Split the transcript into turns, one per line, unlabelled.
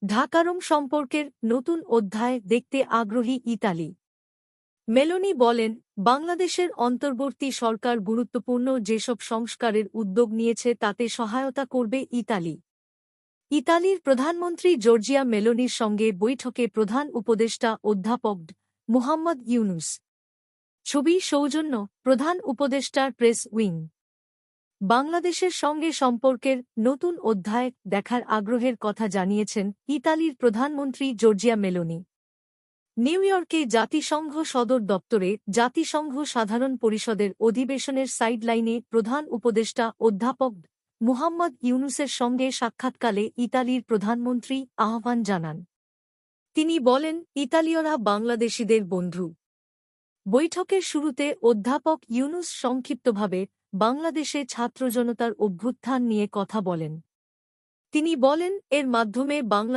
ঢাকা-রোম সম্পর্কের নতুন অধ্যায় দেখতে আগ্রহী ইতালি। মেলোনি বলেন, বাংলাদেশের অন্তর্বর্তী সরকার গুরুত্বপূর্ণ যেসব সংস্কারের উদ্যোগ নিয়েছে তাতে সহায়তা করবে ইতালি। ইতালির প্রধানমন্ত্রী জর্জিয়া মেলোনির সঙ্গে বৈঠকে প্রধান উপদেষ্টা অধ্যাপক মুহাম্মদ ইউনুস। ছবি সৌজন্য প্রধান উপদেষ্টার প্রেস উইং। বাংলাদেশের সঙ্গে সম্পর্কের নতুন অধ্যায় দেখার আগ্রহের কথা জানিয়েছেন ইতালির প্রধানমন্ত্রী জর্জিয়া মেলোনি। নিউ ইয়র্কে জাতিসংঘ সদর দপ্তরে জাতিসংঘ সাধারণ পরিষদের অধিবেশনের সাইডলাইনে প্রধান উপদেষ্টা অধ্যাপক মুহাম্মদ ইউনুসের সঙ্গে সাক্ষাৎকালে ইতালির প্রধানমন্ত্রী আহ্বান জানান। তিনি বলেন, ইতালীয়রা বাংলাদেশিদের বন্ধু। বৈঠকের শুরুতে অধ্যাপক ইউনুস সংক্ষিপ্তভাবে বাংলাদেশে ছাত্রজনতার অভ্যুত্থান নিয়ে কথা বলেন। তিনি বলেন, এর মাধ্যমে বাংলাদেশ